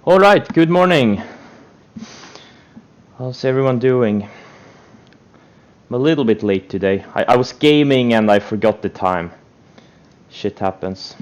All right, good morning. How's everyone doing? I'm a little bit late today. I was gaming and I forgot the time. Shit happens.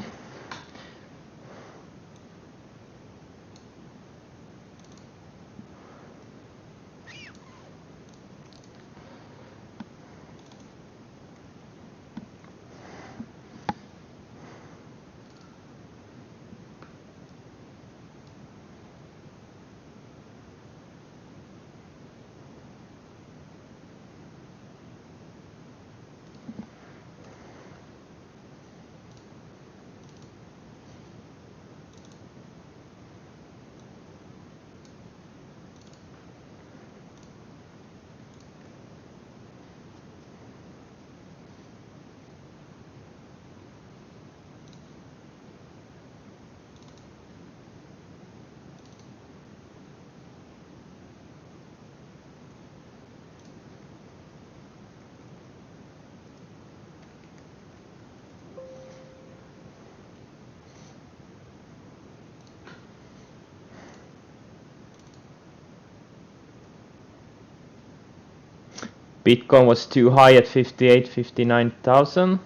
Bitcoin was too high at 58, 59,000.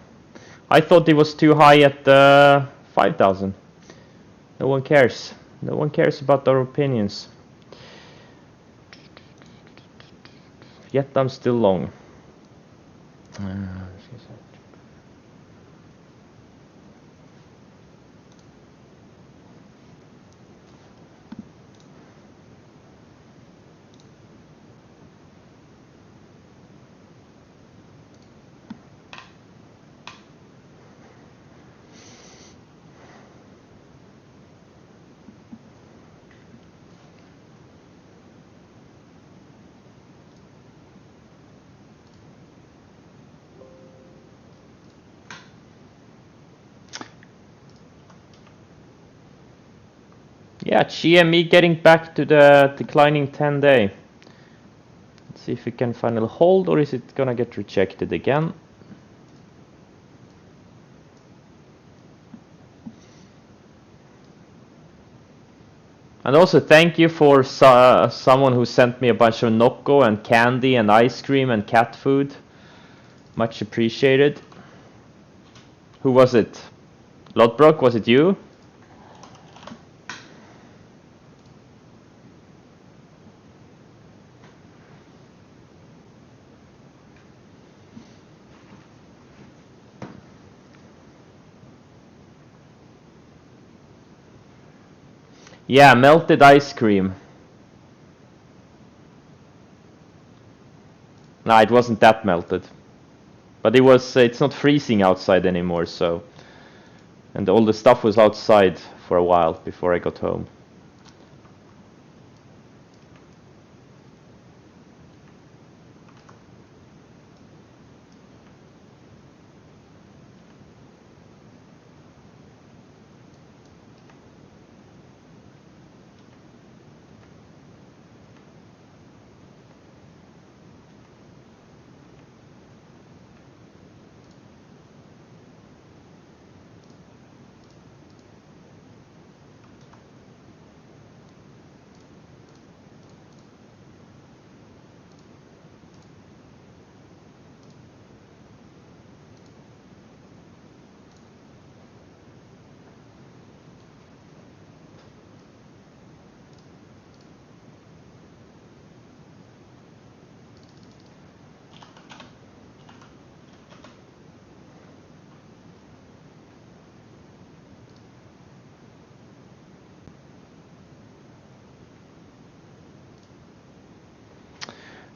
I thought it was too high at 5,000. No one cares. No one cares about our opinions. Yet I'm still long. Yeah, GME getting back to the declining 10-day. Let's see if we can finally hold, or is it gonna get rejected again? And also thank you for someone who sent me a bunch of Nocco and candy and ice cream and cat food. Much appreciated. Who was it? Lodbrok, was it you? Yeah, melted ice cream. Nah, it wasn't that melted. But it was, it's not freezing outside anymore, so. And all the stuff was outside for a while before I got home.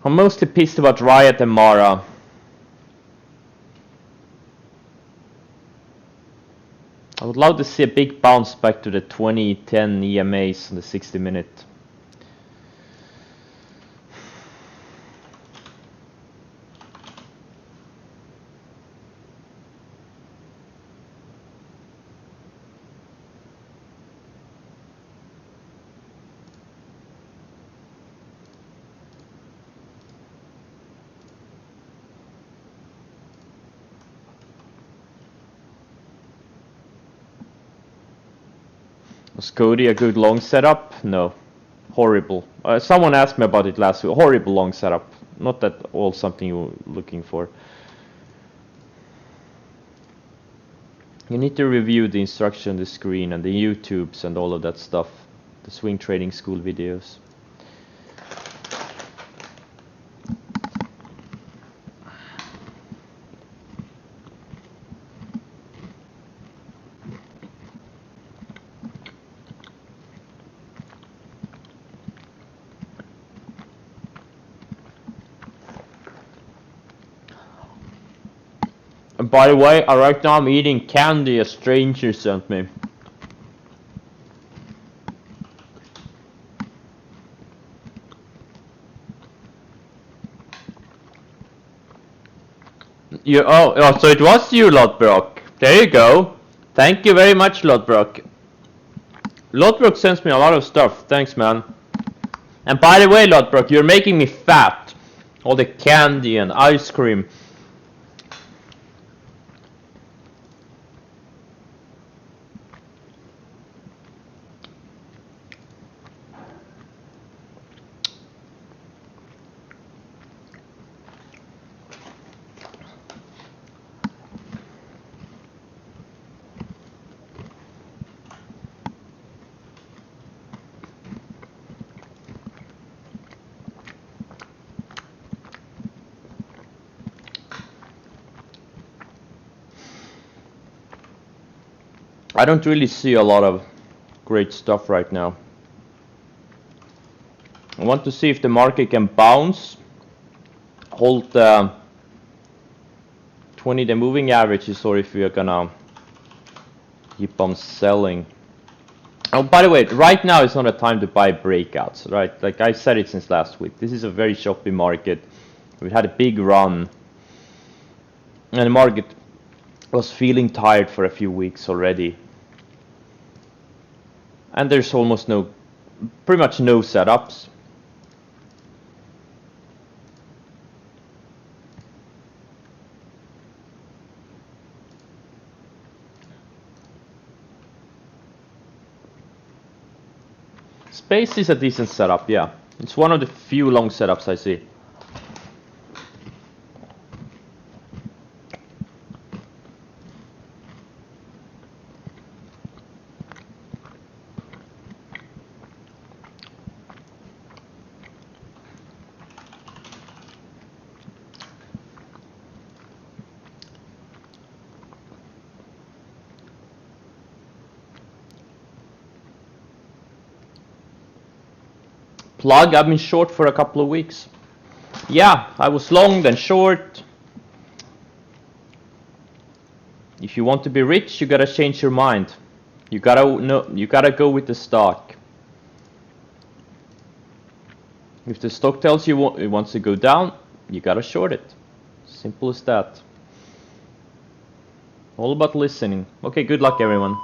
I'm mostly pissed about Riot and Mara. I would love to see a big bounce back to the 2010 EMAs in the 60-minute. Was Cody a good long setup? No. Horrible. Someone asked me about it last week. Horrible long setup. Not at all something you're looking for. You need to review the instruction on the screen and the YouTubes and all of that stuff. The swing trading school videos. And by the way, right now I'm eating candy a stranger sent me. So it was you, Lodbrok. There you go. Thank you very much, Lodbrok. Lodbrok sends me a lot of stuff. Thanks, man. And by the way, Lodbrok, you're making me fat. All the candy and ice cream. I don't really see a lot of great stuff right now. I want to see if the market can bounce, hold 20-day moving averages, or if we are gonna keep on selling. Oh, by the way, right now is not a time to buy breakouts, right? Like I said it since last week. This is a very choppy market. We had a big run, and the market was feeling tired for a few weeks already. And there's almost pretty much no setups. Space is a decent setup, yeah. It's one of the few long setups I see. Plug, I've been short for a couple of weeks. Yeah, I was long, then short. If you want to be rich, you gotta change your mind. You gotta go with the stock. If the stock tells you it wants to go down, you gotta short it. Simple as that. All about listening. Okay, good luck everyone.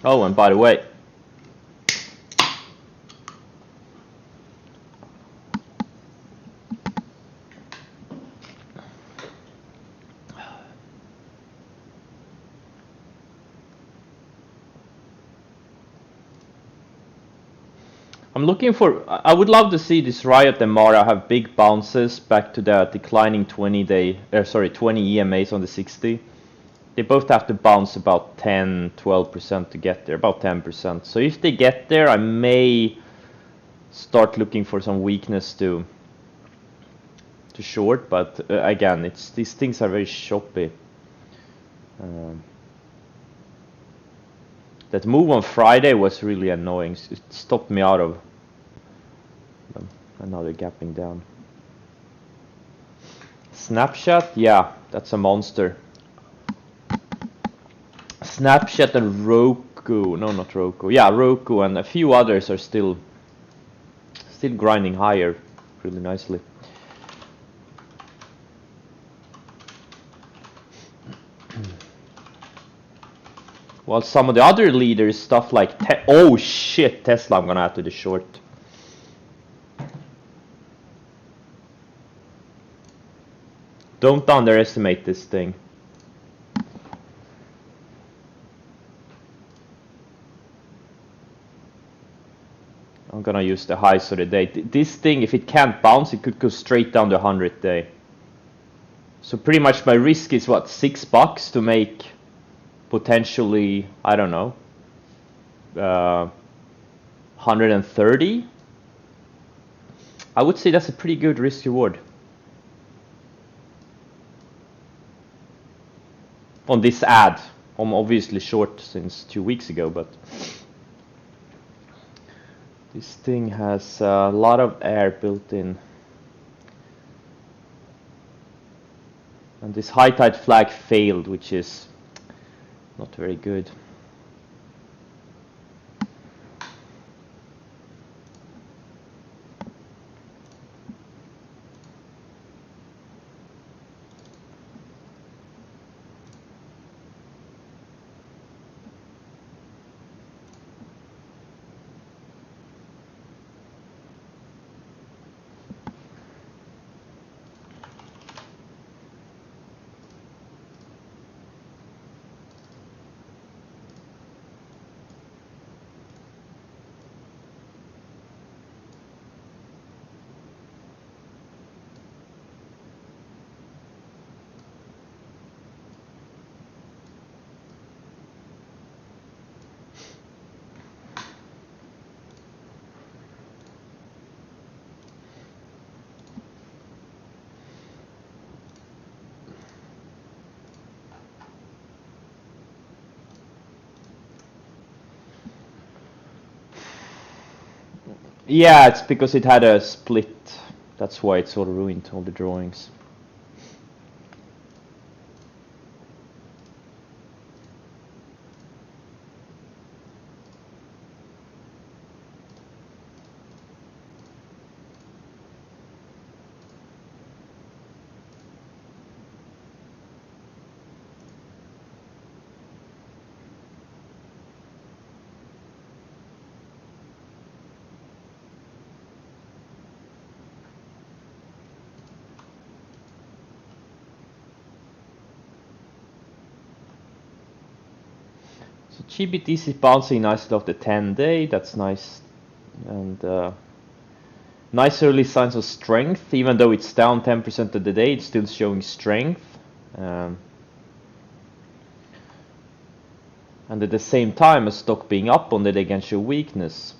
Oh, and by the way, I'm looking for. I would love to see this Riot and Mara have big bounces back to the declining 20-day, 20 EMAs on the 60. They both have to bounce about 10-12% to get there, about 10%. So if they get there, I may start looking for some weakness to short. But again, it's these things are very choppy. That move on Friday was really annoying. It stopped me out of another gapping down. Snapchat, yeah, that's a monster. Snapchat and Roku, no, not Roku. Yeah, Roku and a few others are still grinding higher really nicely. While some of the other leaders, stuff like oh shit, Tesla, I'm gonna have to do short. Don't underestimate this thing. I'm gonna use the highs of the day. This thing, if it can't bounce, it could go straight down the 100 day. So pretty much my risk is what, $6 to make potentially, I don't know, 130. I would say that's a pretty good risk reward on this ad. I'm obviously short since 2 weeks ago, but this thing has a lot of air built in. And this high tide flag failed, which is not very good. Yeah, it's because it had a split. That's why it sort of ruined all the drawings. So GBTC is bouncing nicely off the 10-day. That's nice. And nice early signs of strength. Even though it's down 10% of the day, it's still showing strength. And at the same time, a stock being up on the day can show weakness.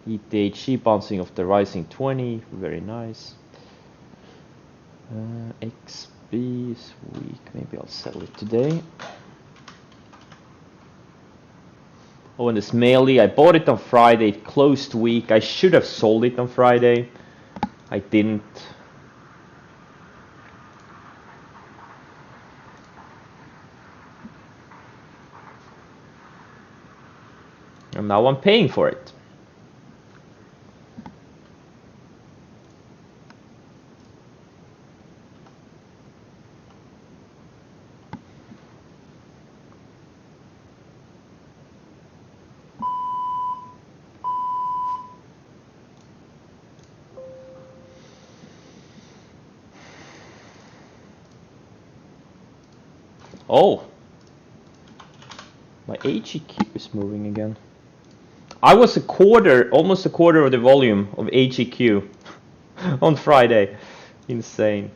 ETHC bouncing off the rising 20, very nice. XB is weak, maybe I'll sell it today. Oh, and this Meili, I bought it on Friday, it closed weak. I should have sold it on Friday. I didn't. And now I'm paying for it. Oh, my HEQ is moving again. I was a quarter, almost a quarter of the volume of HEQ on Friday. Insane.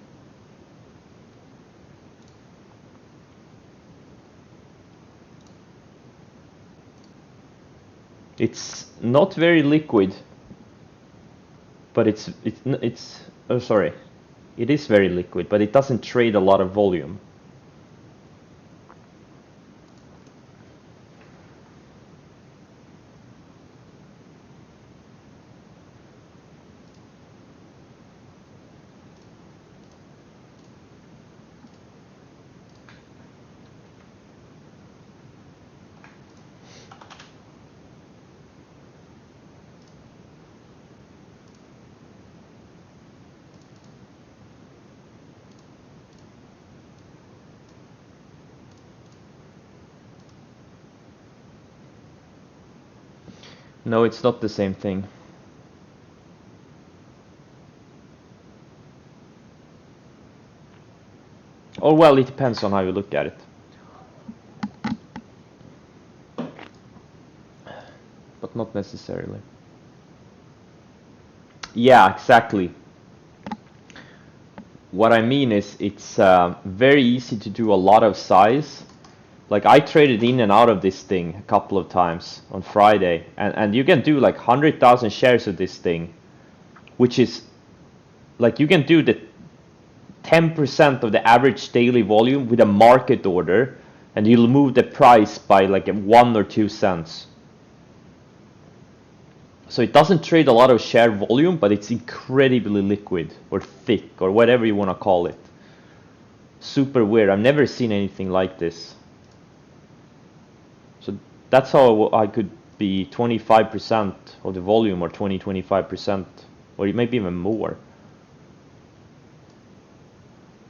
It's not very liquid, but it's oh sorry, it is very liquid, but it doesn't trade a lot of volume. No, it's not the same thing. Oh well, it depends on how you look at it. But not necessarily. Yeah, exactly. What I mean is it's very easy to do a lot of size. Like I traded in and out of this thing a couple of times on Friday, and you can do like 100,000 shares of this thing, which is like you can do the 10% of the average daily volume with a market order, and you'll move the price by like 1 or 2 cents. So it doesn't trade a lot of share volume, but it's incredibly liquid or thick or whatever you want to call it. Super weird. I've never seen anything like this. So that's how I could be 25% of the volume or 25%, or maybe even more.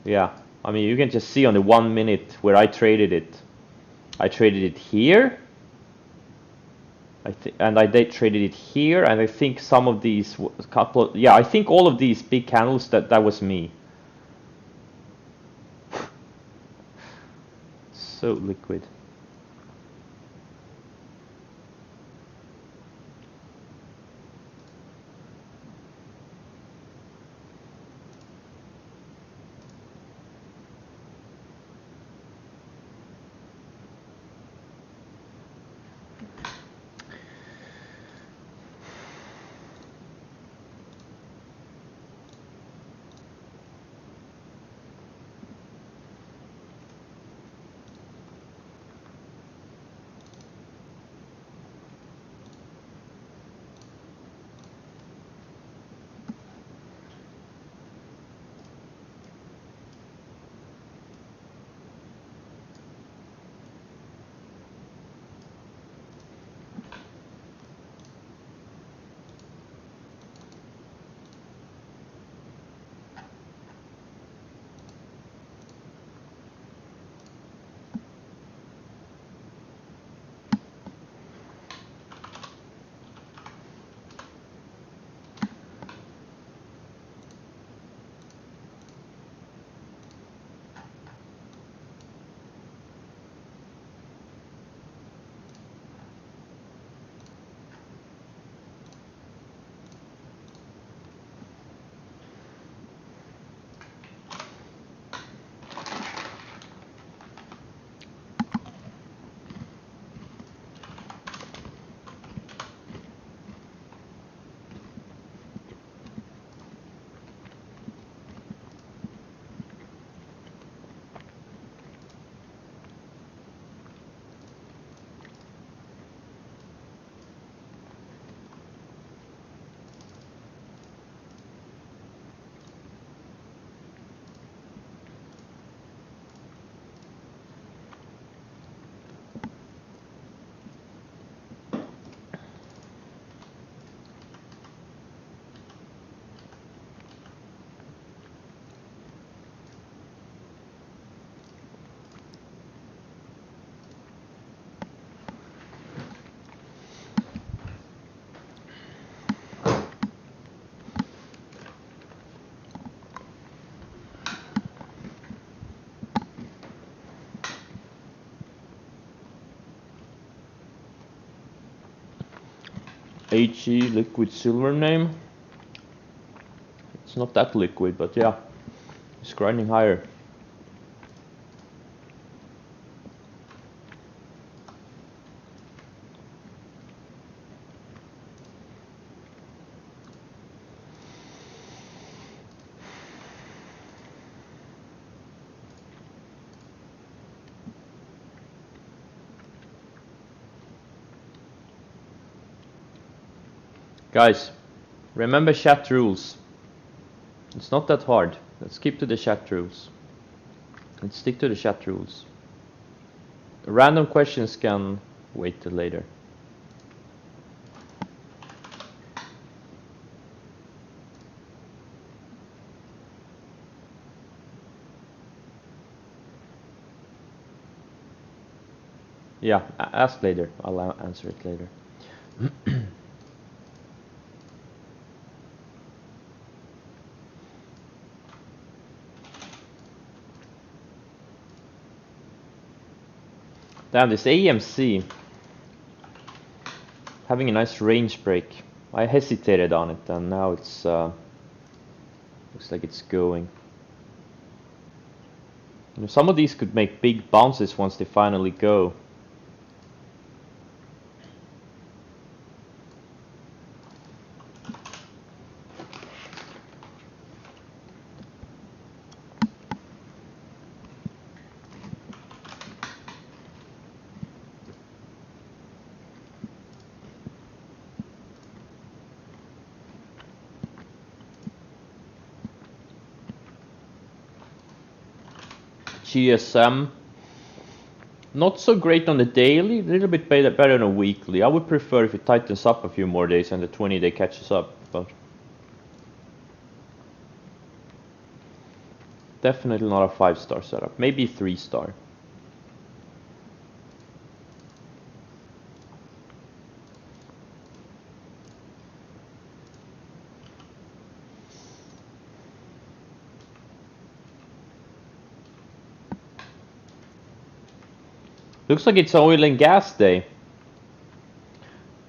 Yeah, I mean, you can just see on the 1 minute where I traded it. I traded it here. I did traded it here, and I think some of these yeah, I think all of these big candles that was me. So liquid. HE liquid silver name. It's not that liquid, but yeah, it's grinding higher. Guys, remember chat rules. It's not that hard. Let's keep to the chat rules. Let's stick to the chat rules. Random questions can wait till later. Yeah, ask later. I'll answer it later. Damn, this AMC having a nice range break. I hesitated on it and now it's looks like it's going. You know, some of these could make big bounces once they finally go. GSM, not so great on the daily, a little bit better on a weekly. I would prefer if it tightens up a few more days and the 20-day catches up, but definitely not a 5-star setup, maybe 3-star. Looks like it's oil and gas day.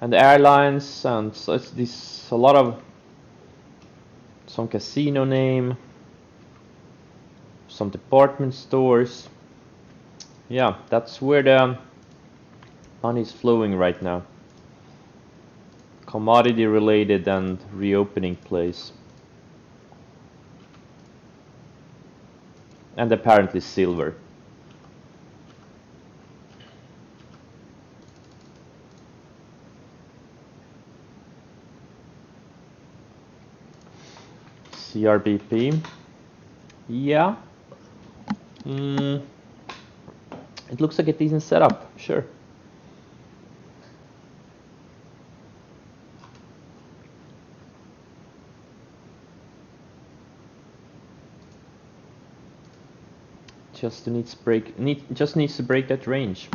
And the airlines and so it's this a lot of some casino name, some department stores. Yeah, that's where the money is flowing right now. Commodity related and reopening place. And apparently silver. CRBP. Yeah. It looks like a decent setup, sure. Just needs to break that range.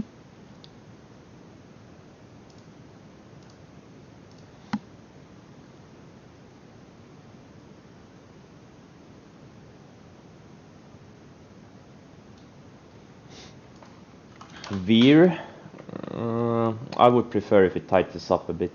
Veer, I would prefer if it tightens up a bit.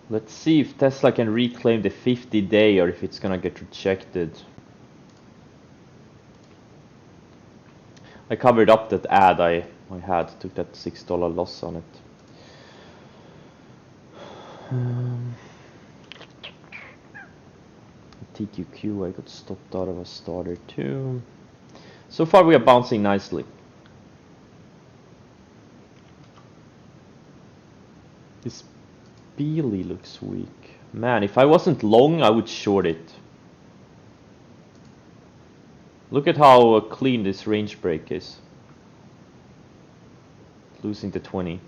Let's see if Tesla can reclaim the 50-day or if it's gonna get rejected. I covered up that ad I had, took that $6 loss on it. TQQ, I got stopped out of a starter too. So far we are bouncing nicely. This Beely looks weak. Man, if I wasn't long, I would short it. Look at how clean this range break is. Losing to 20.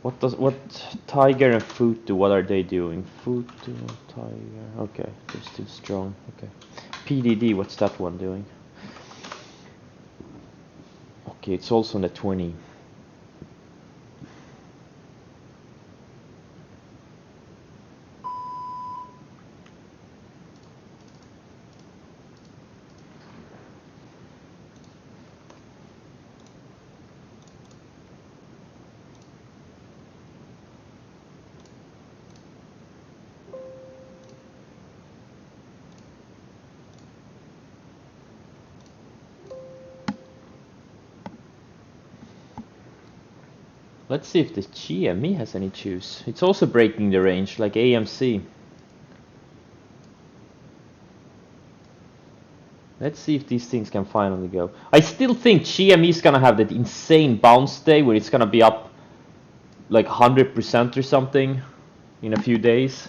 What Tiger and Futu, what are they doing? Futu, Tiger, okay, they're still strong, okay. PDD, what's that one doing? Okay, it's also on the 20. Let's see if the GME has any juice. It's also breaking the range, like AMC. Let's see if these things can finally go. I still think GME is gonna have that insane bounce day where it's gonna be up like 100% or something in a few days.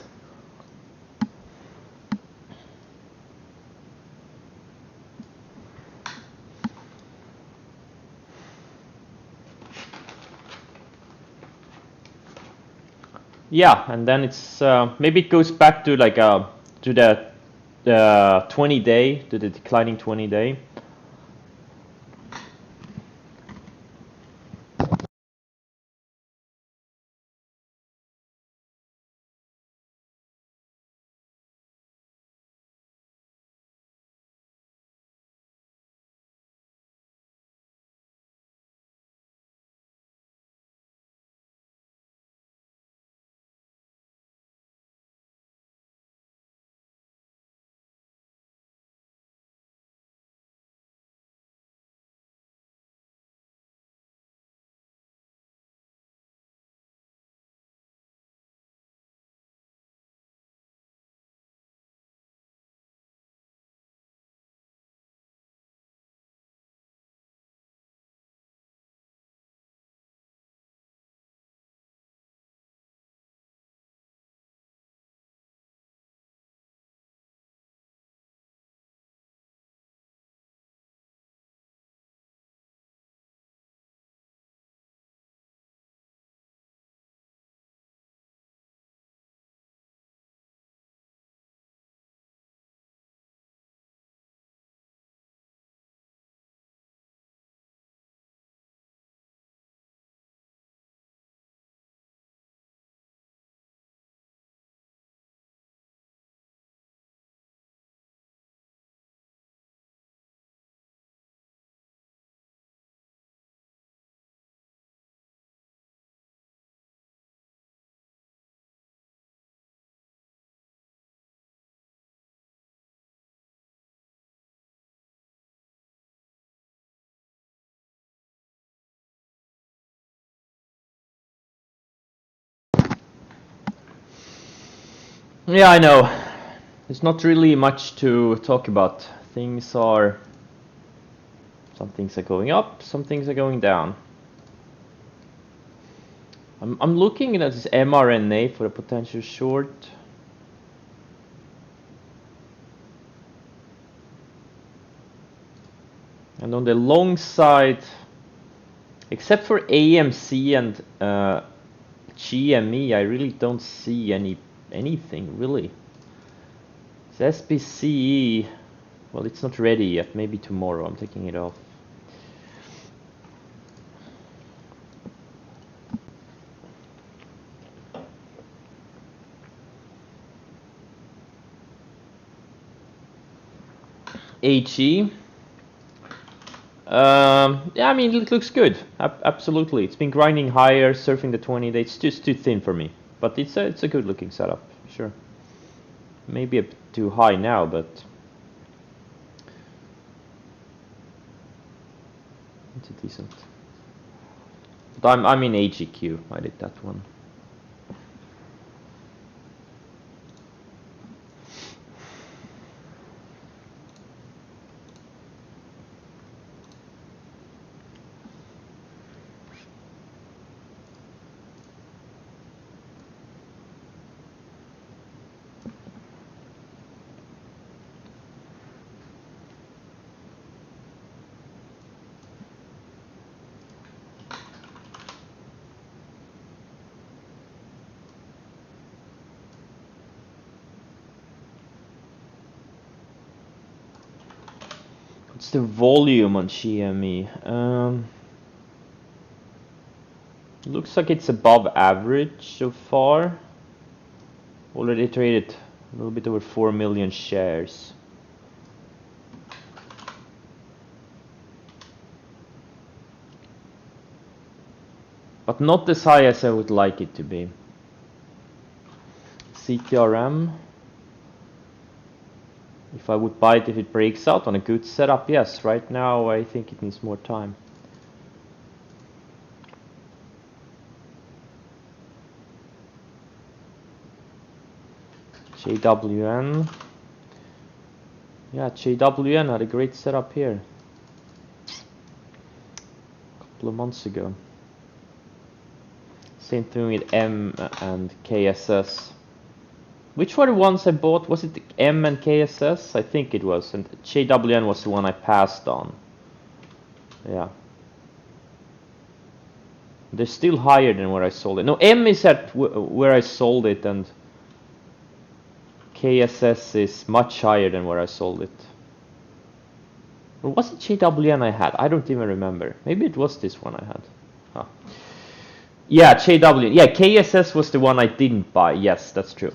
Yeah, and then it's maybe it goes back to like to the 20 day, to the declining 20 day. Yeah, I know. There's not really much to talk about. Some things are going up, some things are going down. I'm looking at this mRNA for a potential short. And on the long side, except for AMC and GME, I really don't see anything really. It's SPCE, well, it's not ready yet. Maybe tomorrow. I'm taking it off. HE. Yeah, I mean, it looks good. Absolutely. It's been grinding higher, surfing the 20. It's just too thin for me. But it's a good looking setup, sure. Maybe a bit too high now, but it's a decent. But I'm in AGQ. I did that one. What's the volume on GME? Looks like it's above average so far. Already traded a little bit over 4 million shares. But not as high as I would like it to be. CTRM. If I would buy it if it breaks out on a good setup, yes. Right now I think it needs more time. JWN. Yeah, JWN had a great setup here a couple of months ago. Same thing with M and KSS. Which were the ones I bought? Was it M and KSS? I think it was. And JWN was the one I passed on. Yeah. They're still higher than where I sold it. No, M is at where I sold it, and KSS is much higher than where I sold it. Or was it JWN I had? I don't even remember. Maybe it was this one I had. Huh. Yeah, JW. Yeah, KSS was the one I didn't buy. Yes, that's true.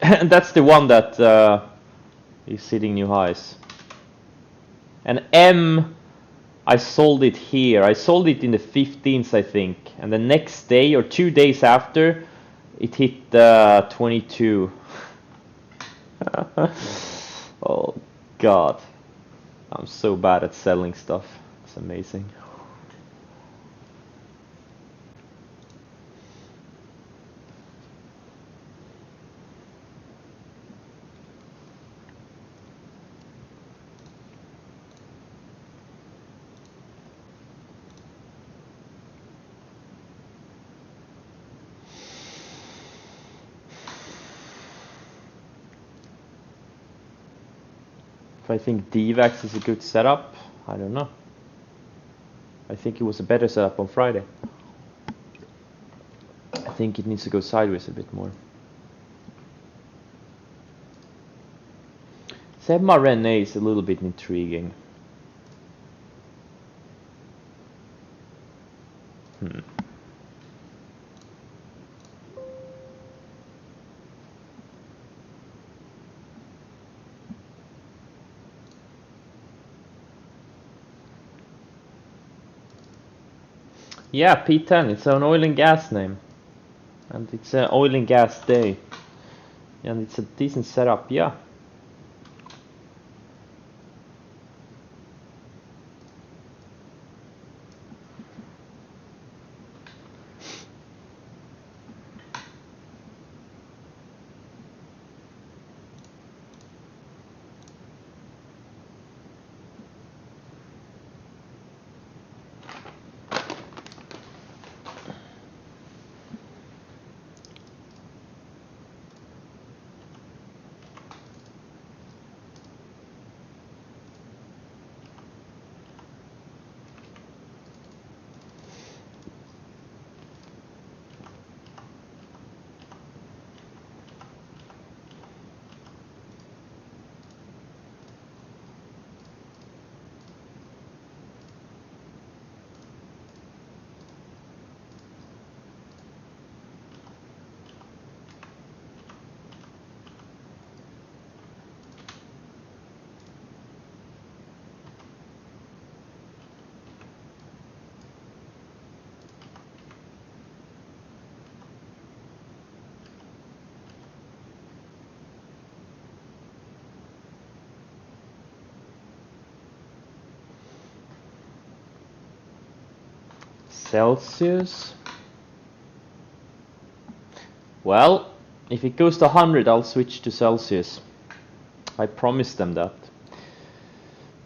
And that's the one that is hitting new highs. And M, I sold it here. I sold it in the 15th, I think. And the next day or 2 days after, it hit 22. Oh, God. I'm so bad at selling stuff. It's amazing. If I think DVAX is a good setup, I don't know. I think it was a better setup on Friday. I think it needs to go sideways a bit more. Sebma Rene is a little bit intriguing. Yeah, P10, it's an oil and gas name. And it's an oil and gas day. And it's a decent setup, yeah. Celsius. Well, if it goes to 100, I'll switch to Celsius. I promised them that.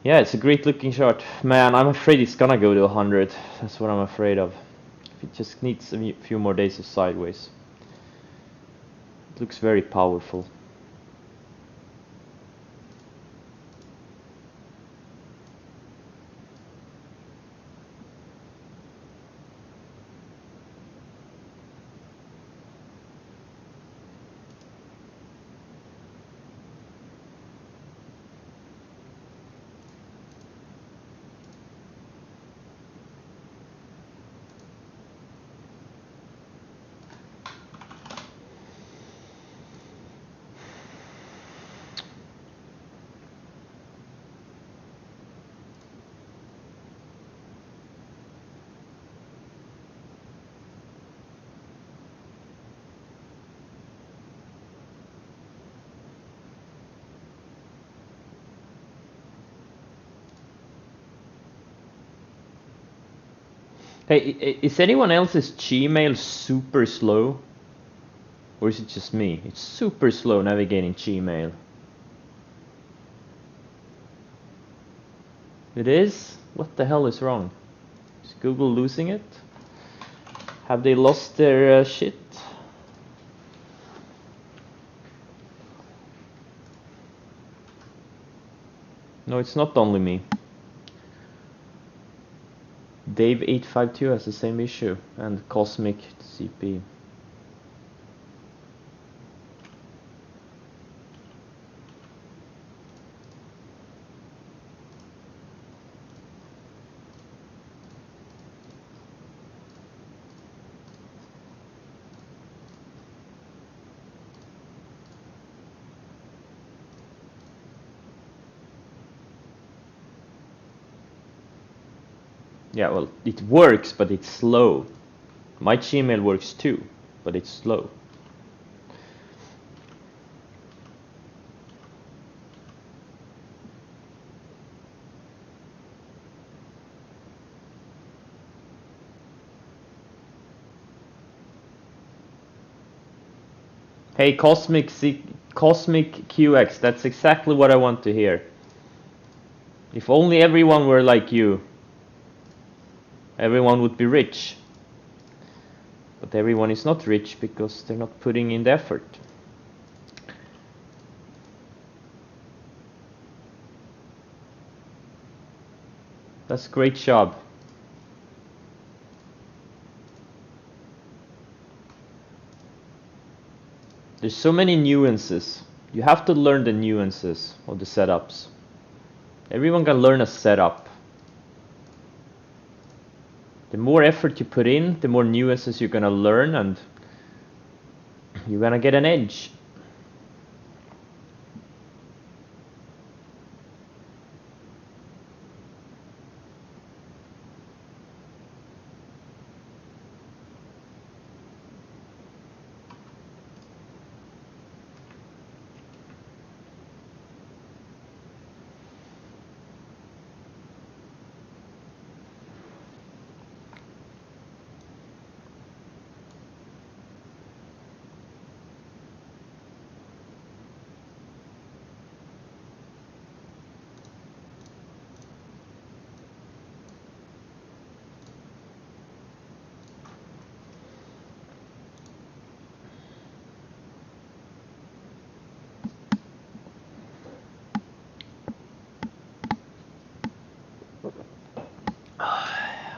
Yeah, it's a great looking chart. Man, I'm afraid it's gonna go to 100. That's what I'm afraid of. It just needs a few more days of sideways. It looks very powerful. Hey, is anyone else's Gmail super slow? Or is it just me? It's super slow navigating Gmail. It is? What the hell is wrong? Is Google losing it? Have they lost their shit? No, it's not only me. Dave852 has the same issue, and Cosmic CP. Yeah, well, it works, but it's slow. My Gmail works too, but it's slow. Hey, Cosmic QX, that's exactly what I want to hear. If only everyone were like you, everyone would be rich. But everyone is not rich because they're not putting in the effort. That's a great job. There's so many nuances. You have to learn the nuances of the setups. Everyone can learn a setup. The more effort you put in, the more nuances you're gonna learn, and you're gonna get an edge.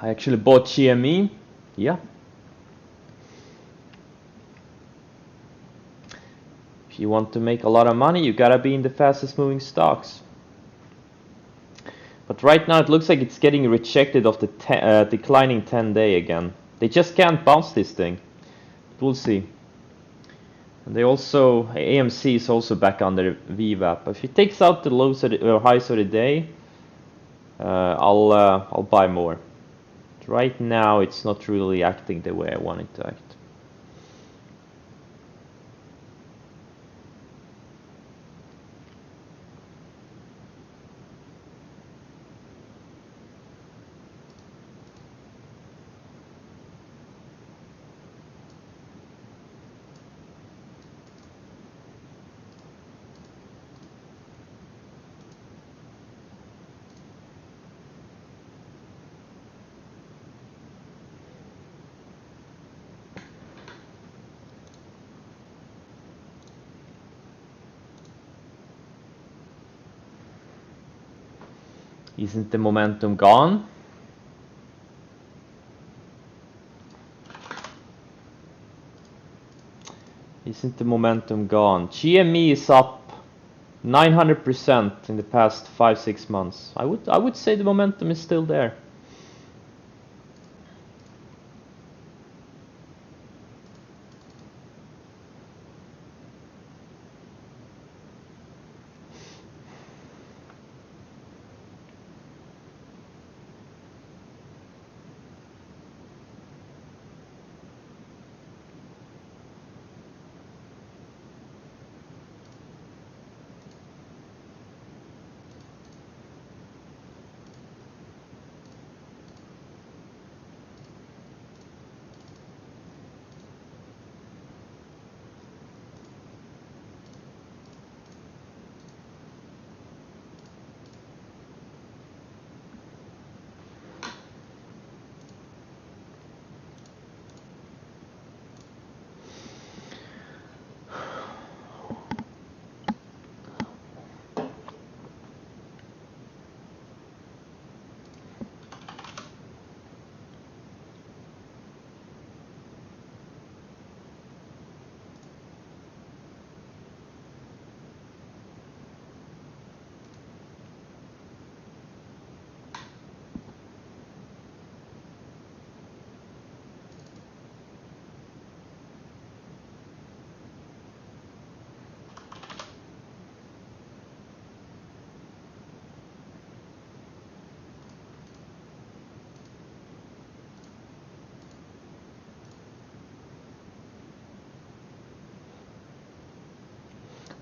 I actually bought GME. Yeah. If you want to make a lot of money, you gotta be in the fastest moving stocks. But right now it looks like it's getting rejected of the declining 10-day again. They just can't bounce this thing. We'll see. And they also, AMC is also back under VWAP. If it takes out the lows or highs of the day, I'll buy more. But right now it's not really acting the way I want it to act. Isn't the momentum gone? Isn't the momentum gone? GME is up 900% in the past 5-6 months. I would say the momentum is still there.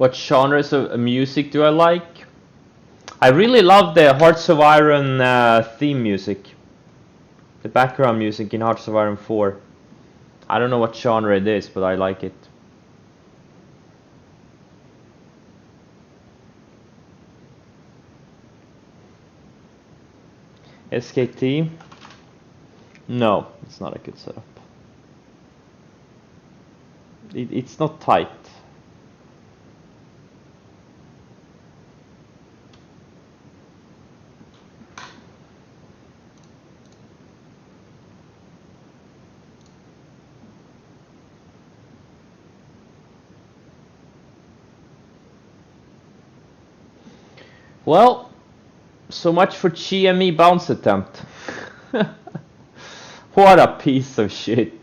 What genres of music do I like? I really love the Hearts of Iron theme music. The background music in Hearts of Iron 4. I don't know what genre it is, but I like it. SKT? No, it's not a good setup. It's not tight. Well, so much for GME bounce attempt. What a piece of shit.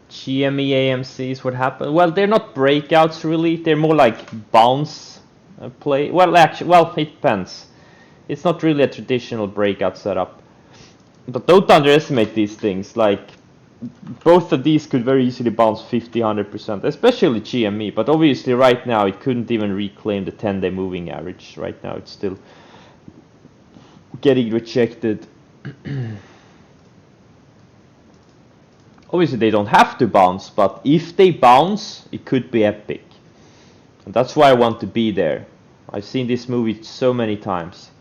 GME AMCs, what happened? Well, they're not breakouts really. They're more like bounce play. Well, actually, well, it depends. It's not really a traditional breakout setup. But don't underestimate these things. Like, both of these could very easily bounce 50, 100%, especially GME. But obviously, right now, it couldn't even reclaim the 10-day moving average. Right now, it's still getting rejected. Obviously, they don't have to bounce, but if they bounce, it could be epic. And that's why I want to be there. I've seen this movie so many times.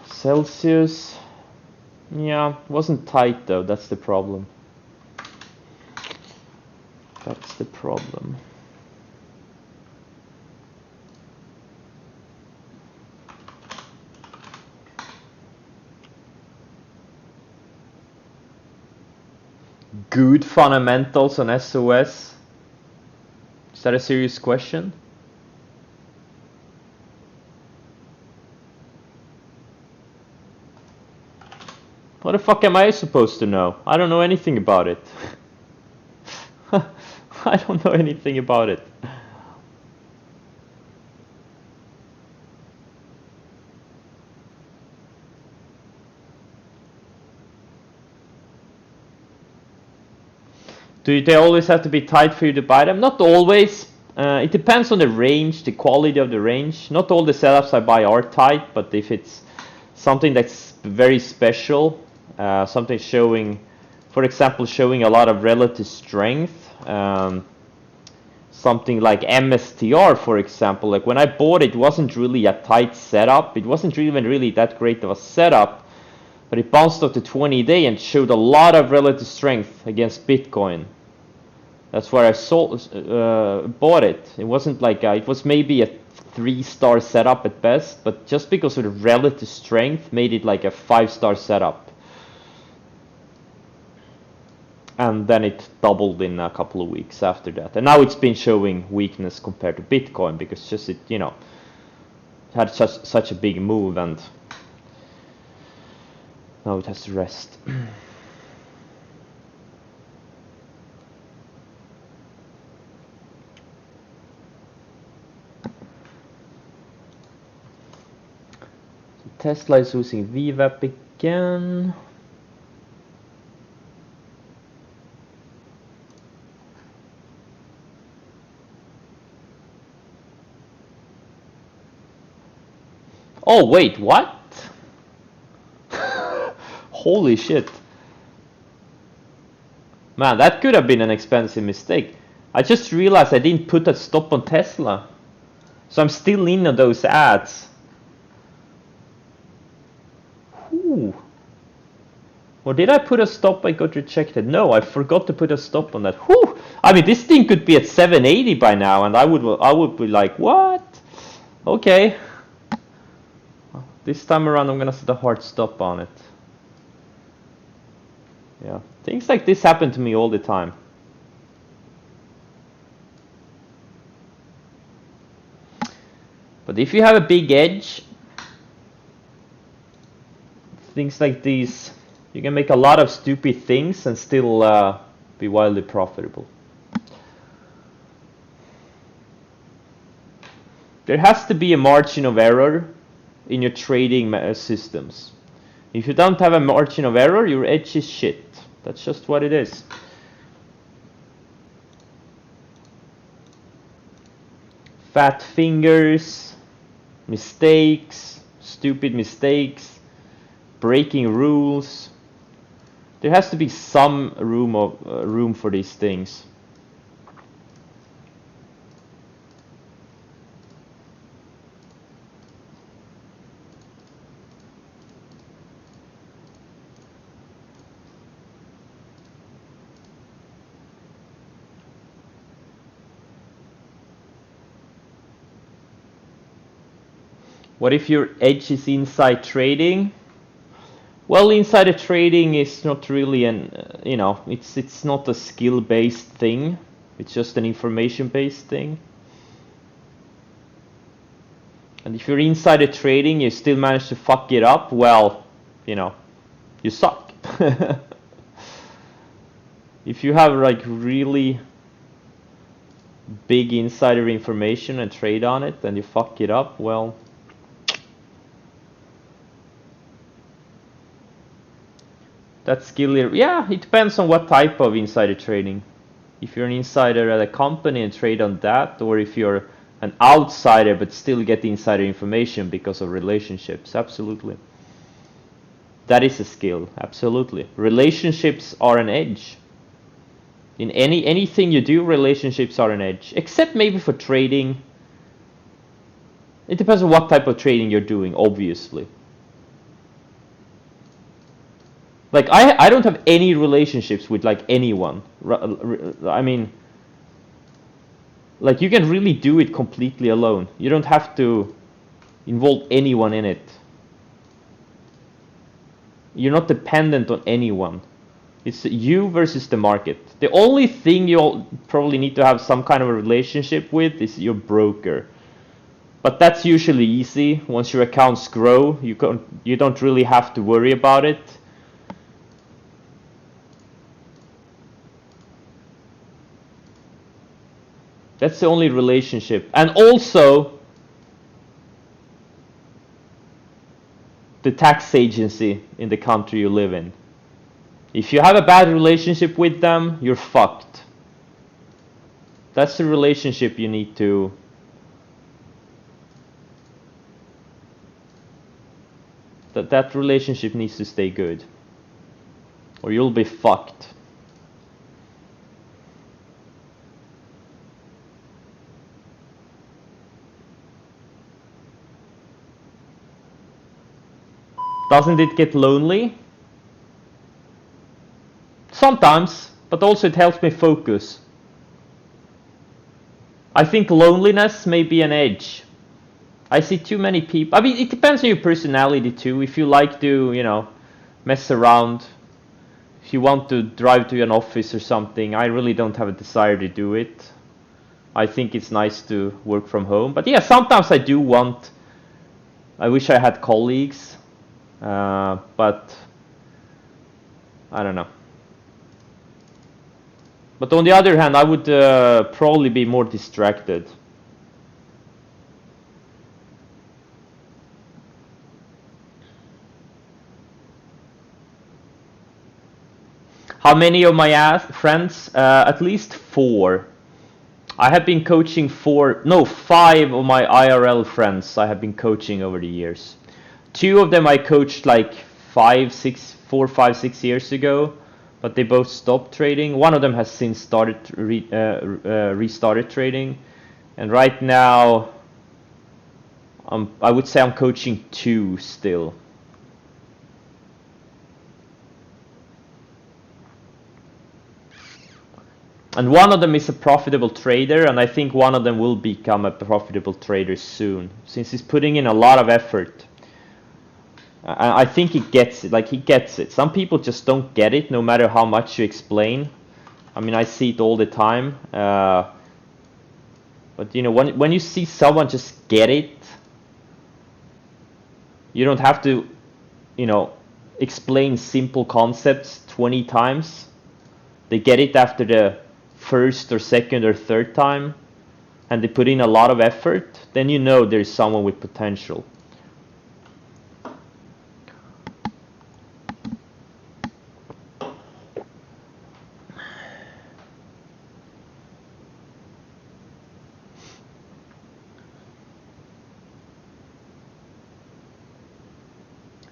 Celsius, yeah, wasn't tight though, that's the problem. That's the problem. Good fundamentals on SOS? Is that a serious question? What the fuck am I supposed to know? I don't know anything about it. I don't know anything about it. Do they always have to be tight for you to buy them? Not always. It depends on the range, the quality of the range. Not all the setups I buy are tight, but if it's something that's very special, something showing, for example, showing a lot of relative strength, something like MSTR, for example. Like when I bought it, it wasn't really a tight setup. It wasn't even really that great of a setup, but it bounced off the 20-day and showed a lot of relative strength against Bitcoin. That's where I bought it. It wasn't like it was maybe a 3-star setup at best, but just because of the relative strength made it like a 5-star setup. And then it doubled in a couple of weeks after that. And now it's been showing weakness compared to Bitcoin because just it, you know, had such a big move, and now it has to rest. Tesla is using VWAP again. Oh wait, what? Holy shit. Man, that could have been an expensive mistake. I just realized I didn't put a stop on Tesla. So I'm still in on those ads. Ooh. Or did I put a stop? I got rejected. No, I forgot to put a stop on that. Whew. I mean, this thing could be at 780 by now, and I would be like, what? Okay. This time around, I'm gonna set a hard stop on it. Yeah, things like this happen to me all the time. But if you have a big edge, things like these, you can make a lot of stupid things and still be wildly profitable. There has to be a margin of error in your trading systems. If you don't have a margin of error, your edge is shit. That's just what it is. Fat fingers, mistakes, stupid mistakes, breaking rules. There has to be some room for these things. What if your edge is inside trading? Well, insider trading is not really it's not a skill-based thing. It's just an information-based thing. And if you're insider trading, you still manage to fuck it up, well, you suck. If you have like really big insider information and trade on it and you fuck it up, well, that skill, yeah, it depends on what type of insider trading. If you're an insider at a company and trade on that, or if you're an outsider but still get insider information because of relationships, absolutely. That is a skill, absolutely. Relationships are an edge. In anything you do, relationships are an edge. Except maybe for trading. It depends on what type of trading you're doing, obviously. Like, I don't have any relationships with, like, anyone. I mean, like, you can really do it completely alone. You don't have to involve anyone in it. You're not dependent on anyone. It's you versus the market. The only thing you'll probably need to have some kind of a relationship with is your broker. But that's usually easy. Once your accounts grow, you don't really have to worry about it. That's the only relationship. And also, the tax agency in the country you live in. If you have a bad relationship with them, you're fucked. That's the relationship you need to... That relationship needs to stay good. Or you'll be fucked. Doesn't it get lonely? Sometimes, but also it helps me focus. I think loneliness may be an edge. I see too many people. I mean, it depends on your personality too. If you like to, mess around, if you want to drive to an office or something, I really don't have a desire to do it. I think it's nice to work from home. But yeah, sometimes I wish I had colleagues. But I don't know. But on the other hand, I would probably be more distracted. How many of my friends? At least 4. I have been coaching 5 of my IRL friends I have been coaching over the years. 2 of them I coached like 4, 5, 6 years ago. but they both stopped trading. One of them has since started restarted trading, and right now I would say I'm coaching 2 still. And one of them is a profitable trader, and I think one of them will become a profitable trader soon, since he's putting in a lot of effort. I think he gets it, like he gets it. Some people just don't get it, no matter how much you explain. I mean, I see it all the time. But you know, when you see someone just get it, you don't have to, you know, explain simple concepts 20 times. They get it after the first or second or third time, and they put in a lot of effort, then you know there's someone with potential.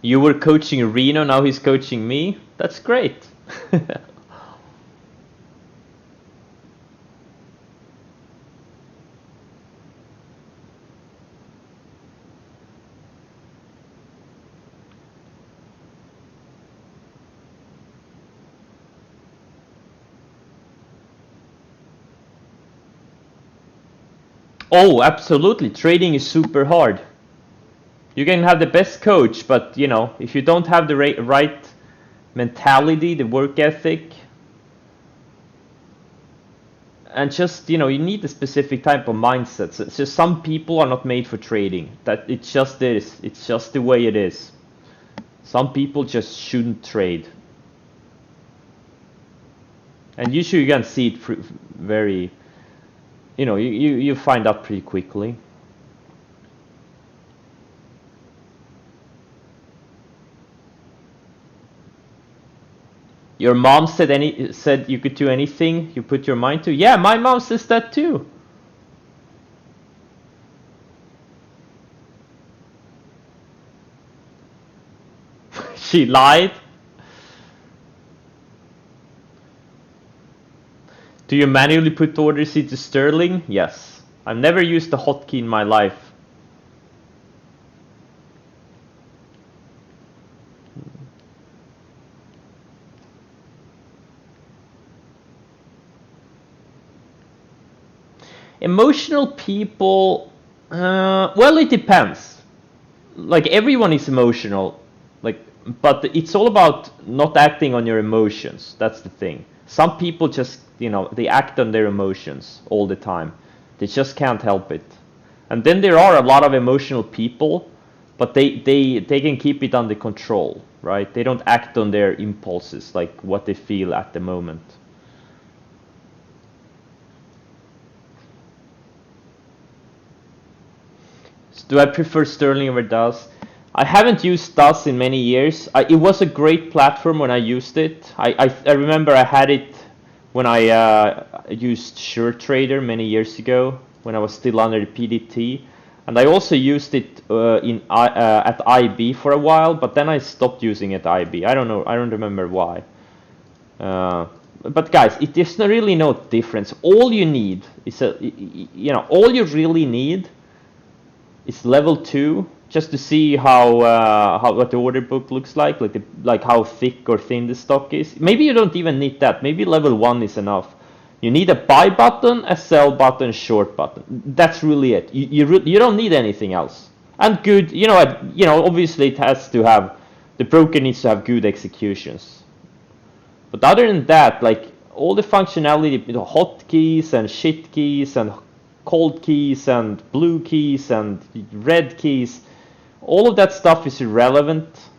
You were coaching Reno, now he's coaching me. That's great. Oh, absolutely. Trading is super hard. You can have the best coach, but you know, if you don't have the right mentality, the work ethic, and just, you know, you need a specific type of mindset. So it's just some people are not made for trading. That it just is. It's just the way it is. Some people just shouldn't trade. And usually you can see it very, you know, you find out pretty quickly. Your mom said you could do anything you put your mind to? Yeah, my mom says that too. She lied. Do you manually put orders into Sterling? Yes. I've never used a hotkey in my life. Emotional people, well, it depends. Like everyone is emotional, like, but it's all about not acting on your emotions. That's the thing. Some people just, you know, they act on their emotions all the time. They just can't help it. And then there are a lot of emotional people, but they can keep it under control, right? They don't act on their impulses, like what they feel at the moment. Do I prefer Sterling over DAS? I haven't used DAS in many years. It was a great platform when I used it. I remember I had it when I used SureTrader many years ago, when I was still under the PDT. And I also used it at IB for a while, but then I stopped using it at IB. I don't know, I don't remember why. But guys, there's really no difference. All you need is all you really need is level 2, just to see how what the order book looks like how thick or thin the stock is. Maybe you don't even need that. Maybe level 1 is enough. You need a buy button, a sell button, a short button. That's really it. You don't need anything else. And good, obviously it has to have, the broker needs to have good executions. But other than that, like all the functionality, hotkeys and shit keys and cold keys and blue keys and red keys, all of that stuff is irrelevant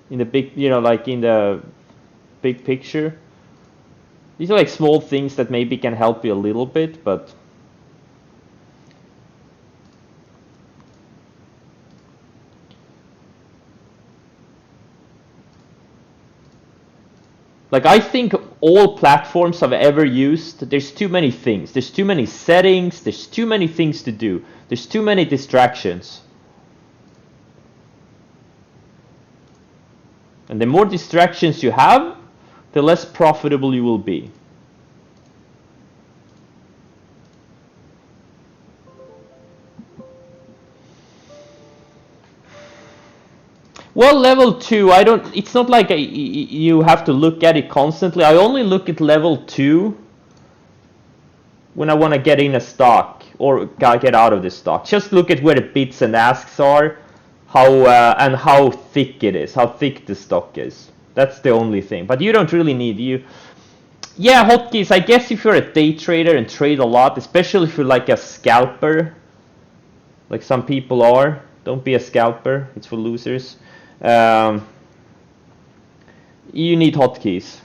in the big, like in the big picture. These are like small things that maybe can help you a little bit, but like I think all platforms I've ever used, there's too many things. There's too many settings. There's too many things to do. There's too many distractions. And the more distractions you have, the less profitable you will be. Well, level 2, I don't, it's not like you have to look at it constantly. I only look at level 2 when I want to get in a stock or get out of the stock. Just look at where the bids and asks are, and how thick it is, how thick the stock is. That's the only thing. But you don't really need Yeah, hotkeys. I guess if you're a day trader and trade a lot, especially if you're like a scalper, like some people are. Don't be a scalper. It's for losers. You need hotkeys.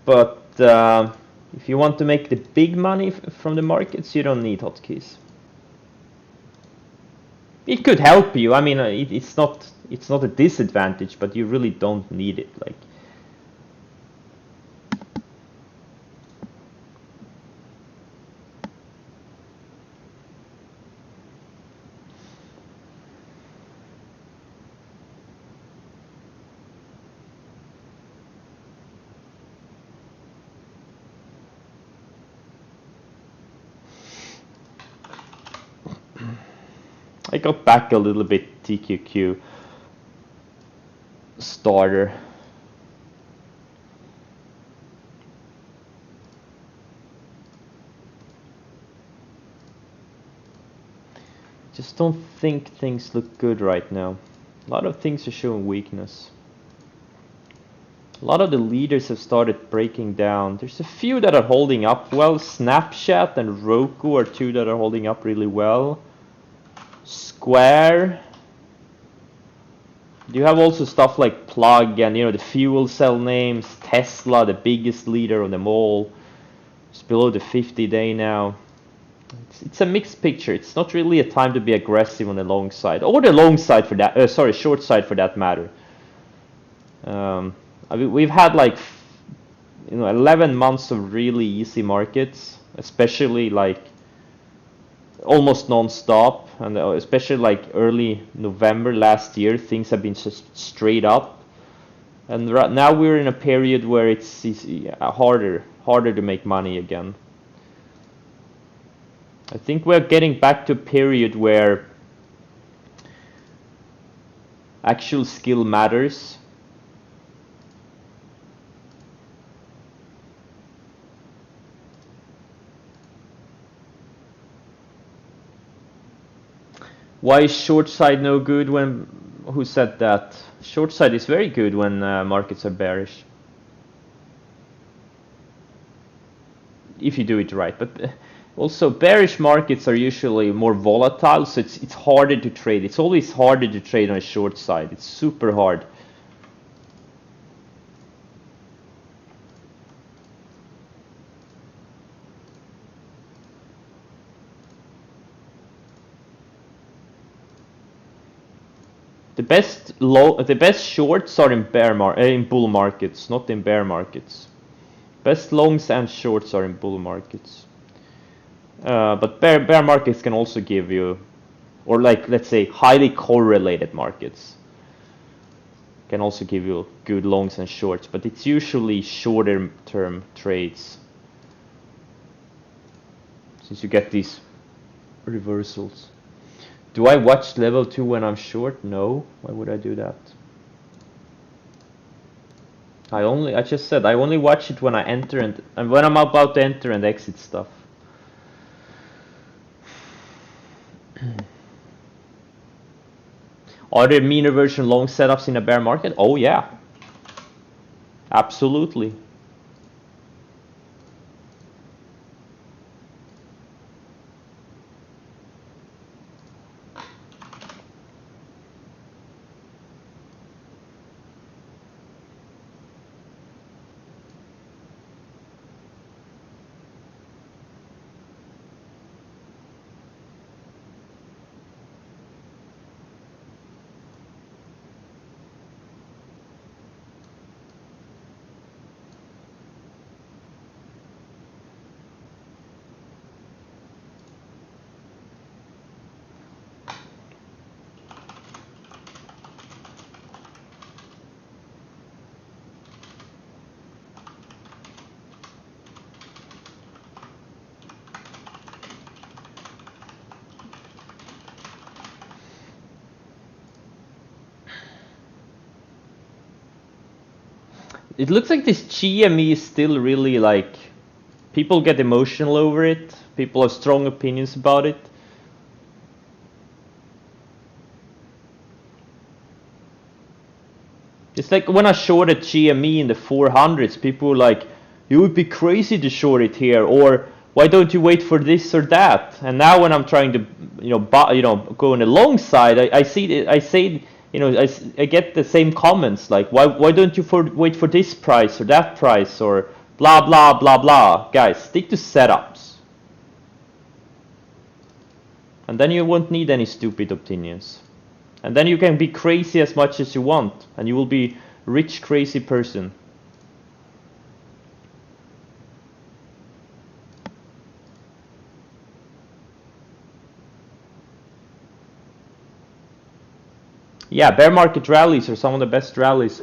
But if you want to make the big money from the markets, you don't need hotkeys. It could help you. I mean, it's not a disadvantage, but you really don't need it. Like, I got back a little bit TQQ starter. Just don't think things look good right now. A lot of things are showing weakness. A lot of the leaders have started breaking down. There's a few that are holding up well. Snapchat and Roku are two that are holding up really well. Square. You have also stuff like Plug and the fuel cell names. Tesla, the biggest leader of them all. It's below the 50-day now. It's a mixed picture. It's not really a time to be aggressive on the long side, or the long side for that. Short side for that matter. I mean, we've had like 11 months of really easy markets, especially like almost non-stop, and especially like early November last year, things have been just straight up. And right now we're in a period where it's harder to make money again. I think we're getting back to a period where actual skill matters. Why is short side no good when... Who said that? Short side is very good when markets are bearish. If you do it right. But also bearish markets are usually more volatile, so it's harder to trade. It's always harder to trade on a short side. It's super hard. The best shorts are in bull markets, not in bear markets. Best longs and shorts are in bull markets. But bear markets can also give you, or like let's say highly correlated markets can also give you good longs and shorts, but it's usually shorter term trades since you get these reversals. Do I watch level 2 when I'm short? No. Why would I do that? I just said I only watch it when I enter and when I'm about to enter and exit stuff. Are there mean reversion long setups in a bear market? Oh yeah. Absolutely. it looks like this GME is still really like, people get emotional over it. People have strong opinions about it. It's like when I shorted GME in the 400s, people were like, you would be crazy to short it here, or why don't you wait for this or that? And now when I'm trying to, go on the long side, I say, I get the same comments like, why don't you wait for this price or that price or blah blah blah blah. Guys, stick to setups, and then you won't need any stupid opinions. And then you can be crazy as much as you want, and you will be rich crazy person. Yeah, bear market rallies are some of the best rallies.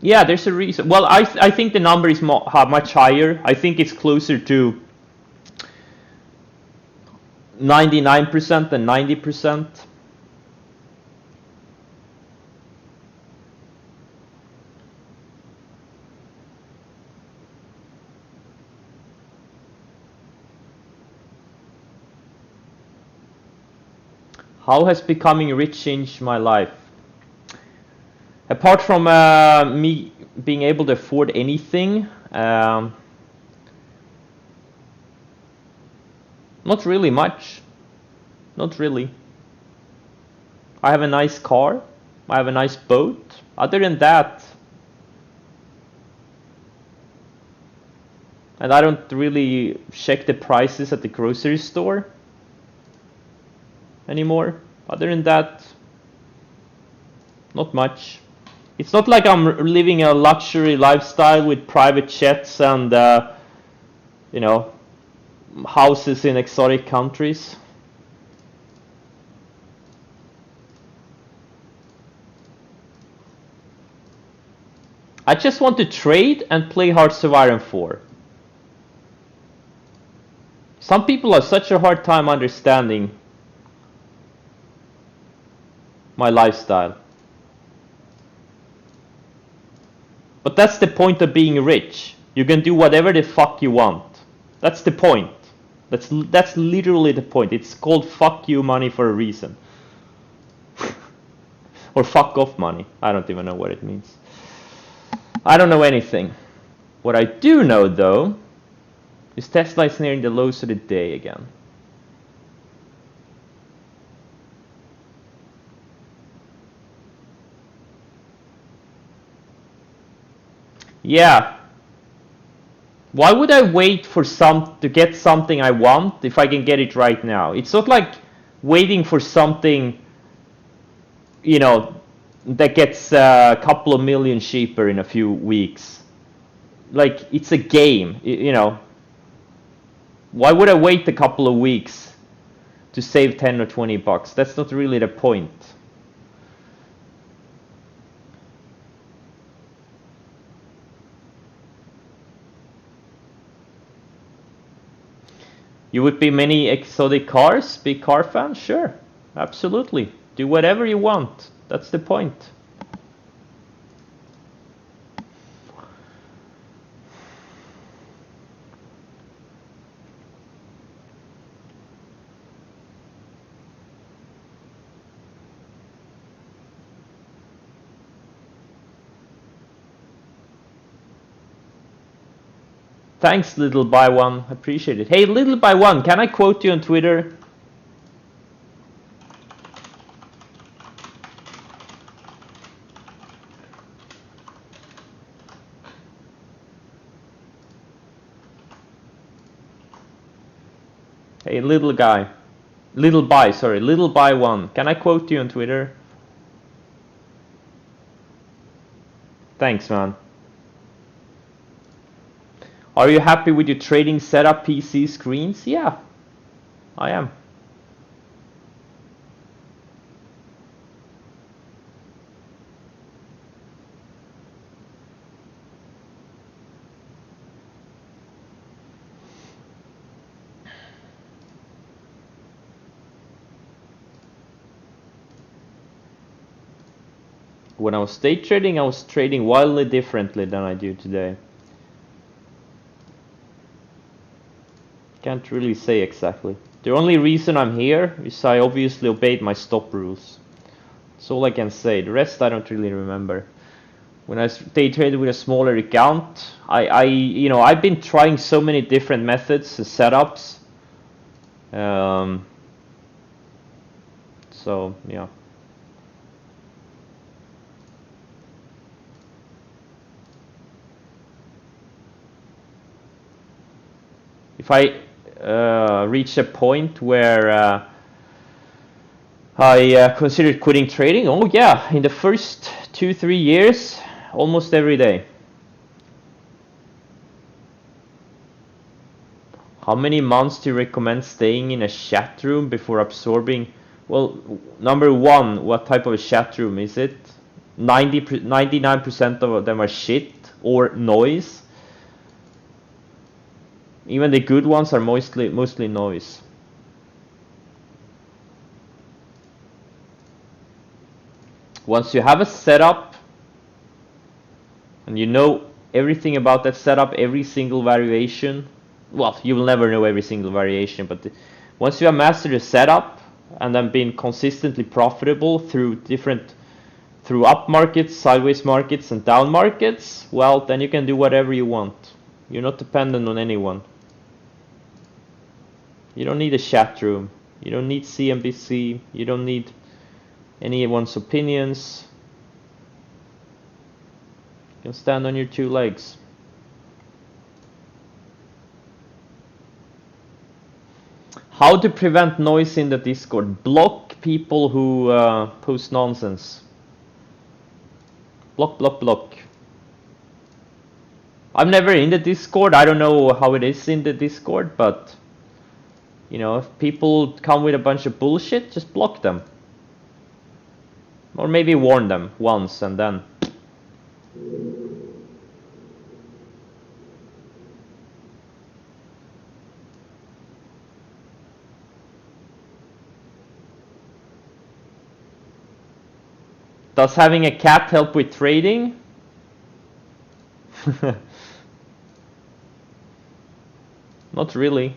Yeah, there's a reason. Well, I think the number is much higher. I think it's closer to 99% than 90%. How has becoming rich changed my life? Apart from me being able to afford anything, not really much. Not really. I have a nice car. I have a nice boat. Other than that, and I don't really check the prices at the grocery store anymore. Other than that, not much. It's not like I'm living a luxury lifestyle with private jets and houses in exotic countries. I just want to trade and play Hearts of Iron 4. Some people have such a hard time understanding my lifestyle. But that's the point of being rich. You can do whatever the fuck you want. That's the point. That's literally the point. It's called fuck you money for a reason. Or fuck off money. I don't even know what it means. I don't know anything. What I do know though is Tesla is nearing the lows of the day again. Yeah. Why would I wait for to get something I want if I can get it right now? It's not like waiting for something, that gets a couple of million cheaper in a few weeks. Like, it's a game, Why would I wait a couple of weeks to save 10 or 20 bucks? That's not really the point. You would be many exotic cars, big car fan? Sure, absolutely. Do whatever you want. That's the point. Thanks, Little by One. Appreciate it. Hey, Little by One, can I quote you on Twitter? Hey, little guy. Little by One. Can I quote you on Twitter? Thanks, man. Are you happy with your trading setup PC screens? Yeah, I am. When I was day trading, I was trading wildly differently than I do today. Can't really say exactly. The only reason I'm here is I obviously obeyed my stop rules. That's all I can say. The rest I don't really remember. When I day traded with a smaller account, I've been trying so many different methods and setups. So yeah. If I reach a point where I considered quitting trading, oh yeah, in the first 2-3 years, almost every day. How many months do you recommend staying in a chat room before absorbing? Well, number one, what type of a chat room is it? 99% of them are shit or noise. Even the good ones are mostly noise. Once you have a setup and you know everything about that setup, every single variation, well, you will never know every single variation, but once you have mastered the setup and then been consistently profitable through up markets, sideways markets, and down markets, well, then you can do whatever you want. You're not dependent on anyone. You don't need a chat room. You don't need CNBC. You don't need anyone's opinions. You can stand on your two legs. How to prevent noise in the Discord? Block people who post nonsense. Block, block, block. I'm never in the Discord. I don't know how it is in the Discord, but you know, if people come with a bunch of bullshit, just block them. Or maybe warn them once and then. Does having a cat help with trading? Not really.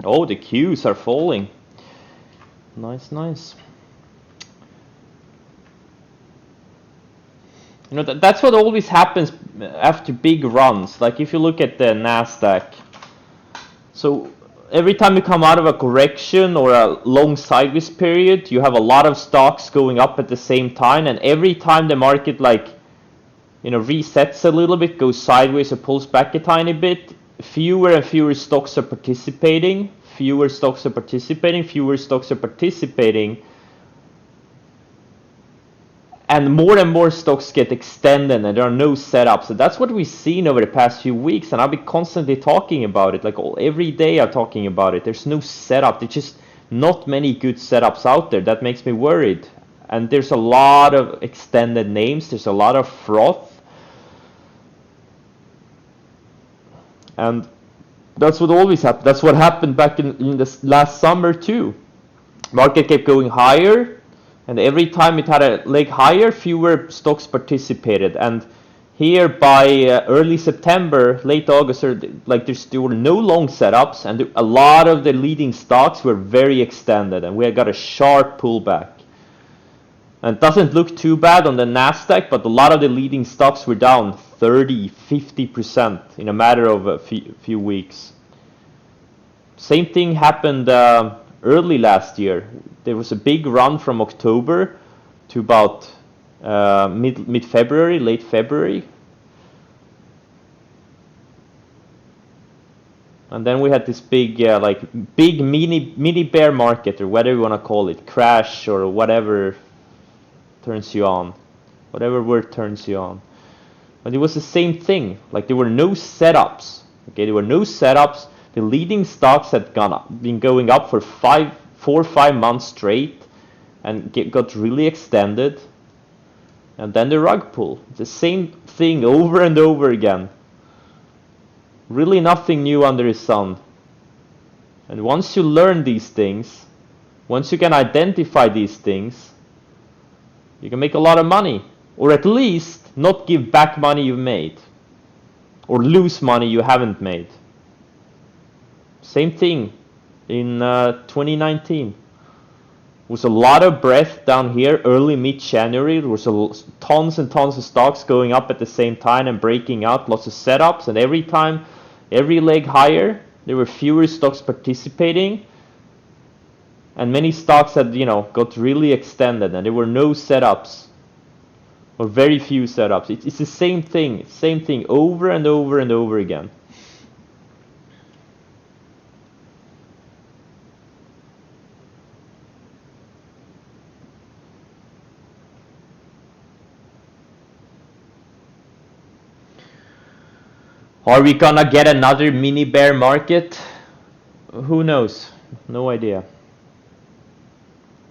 Oh, the queues are falling. Nice, nice. You know, that's what always happens after big runs. Like if you look at the Nasdaq. So every time you come out of a correction or a long sideways period, you have a lot of stocks going up at the same time, and every time the market like, you know, resets a little bit, goes sideways or pulls back a tiny bit, fewer and fewer stocks are participating, fewer stocks are participating, fewer stocks are participating, and more stocks get extended and there are no setups. And that's what we've seen over the past few weeks, and I've been constantly talking about it, like every day I'm talking about it. There's no setup. There's just not many good setups out there. That makes me worried. And there's a lot of extended names, there's a lot of froth, and that's what always happened. That's what happened back in this last summer too. Market kept going higher, and every time it had a leg higher, fewer stocks participated. And here by early September, late August, like there were no long setups, and a lot of the leading stocks were very extended, and we got a sharp pullback. And it doesn't look too bad on the Nasdaq, but a lot of the leading stocks were down 30-50% in a matter of a few weeks. Same thing happened early last year. There was a big run from October to about mid-February, late February. And then we had this big, big mini bear market, or whatever you want to call it, crash or whatever turns you on, whatever word turns you on. But it was the same thing. Like there were no setups. Okay, there were no setups. The leading stocks had been going up for 4 or 5 months straight, and got really extended. And then the rug pull. The same thing over and over again. Really nothing new under the sun. And once you learn these things, once you can identify these things, you can make a lot of money, or at least not give back money you've made, or lose money you haven't made. Same thing in 2019. There was a lot of breath down here early mid-January. There was tons and tons of stocks going up at the same time and breaking out, lots of setups, and every time, every leg higher, there were fewer stocks participating, and many stocks had, you know, got really extended, and there were no setups, or very few setups. It's the same thing over and over and over again. Are we gonna get another mini bear market? Who knows? No idea.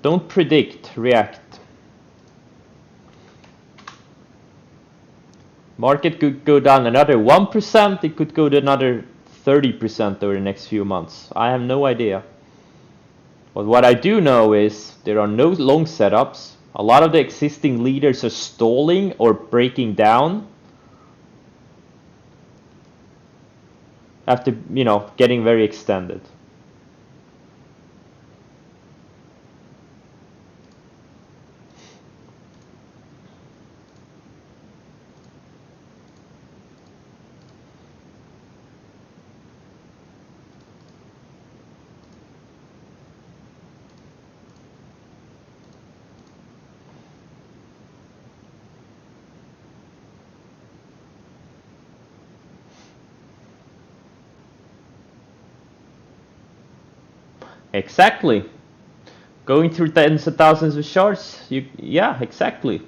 Don't predict, react. Market could go down another 1%, it could go to another 30% over the next few months. I have no idea. But what I do know is there are no long setups. A lot of the existing leaders are stalling or breaking down after, you know, getting very extended. Exactly. Going through tens of thousands of charts, yeah, exactly.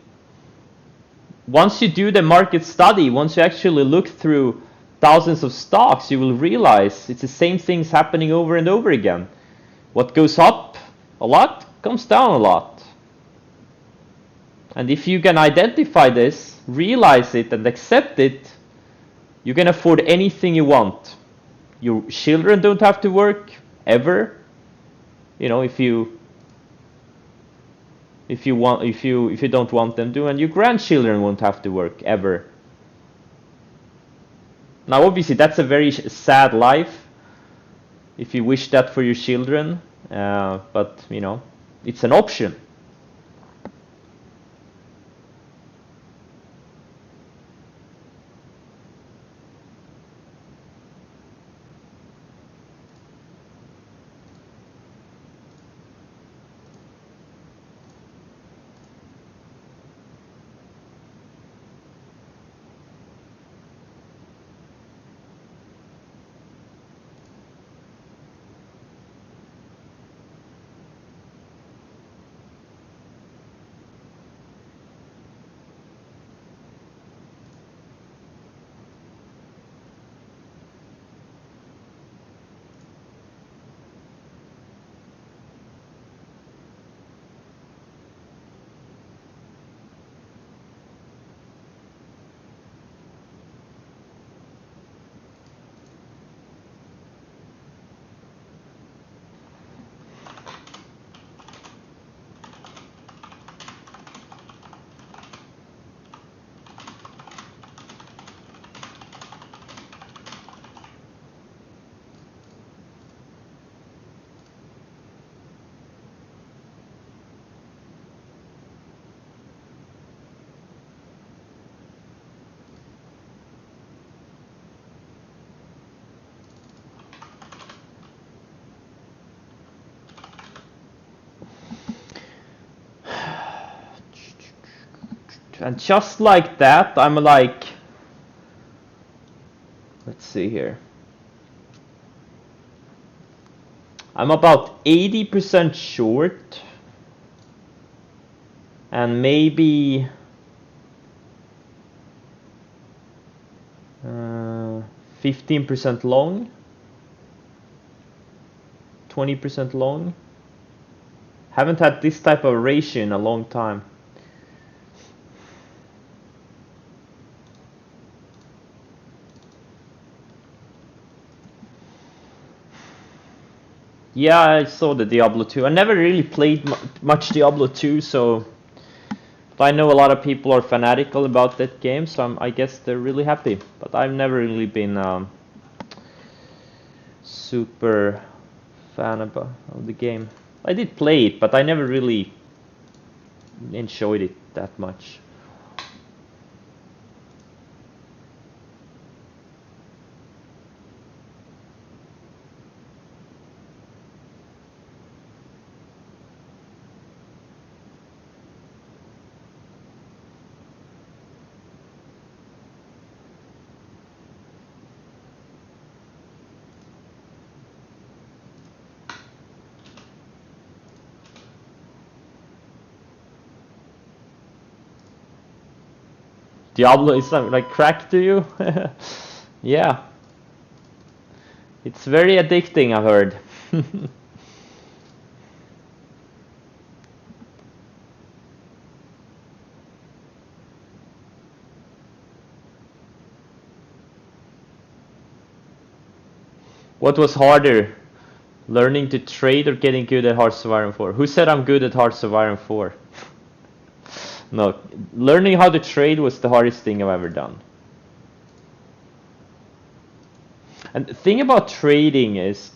Once you do the market study, once you actually look through thousands of stocks, you will realize it's the same things happening over and over again. What goes up a lot comes down a lot. And if you can identify this, realize it, and accept it, you can afford anything you want. Your children don't have to work ever. You know, if you don't want them to, and your grandchildren won't have to work ever. Now obviously that's a very sad life if you wish that for your children, but you know, it's an option. And just like that, I'm like, let's see here. I'm about 80% short. And maybe 15% long. 20% long. Haven't had this type of ratio in a long time. Yeah, I saw the Diablo 2. I never really played much Diablo 2, so but I know a lot of people are fanatical about that game, so I guess they're really happy. But I've never really been super fan of the game. I did play it, but I never really enjoyed it that much. Diablo is like crack to you? Yeah. It's very addicting, I've heard. What was harder? Learning to trade or getting good at Hearts of Iron 4? Who said I'm good at Hearts of Iron 4? No, learning how to trade was the hardest thing I've ever done. And the thing about trading is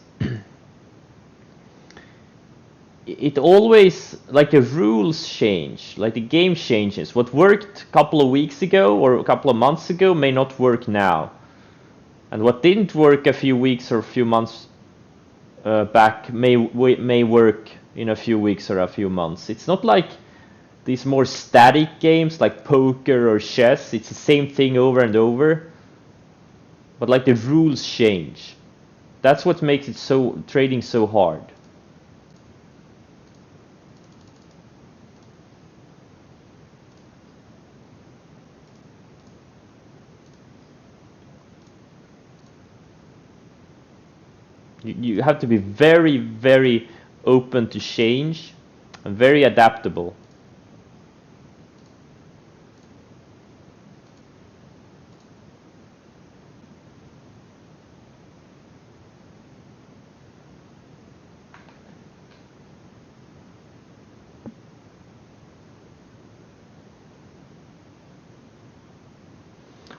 it always, like, the rules change, like the game changes. What worked a couple of weeks ago or a couple of months ago may not work now. And what didn't work a few weeks or a few months back may work in a few weeks or a few months. It's not like these more static games like poker or chess. It's the same thing over and over, but like the rules change. That's what makes it so trading so hard. You have to be very, very open to change and very adaptable.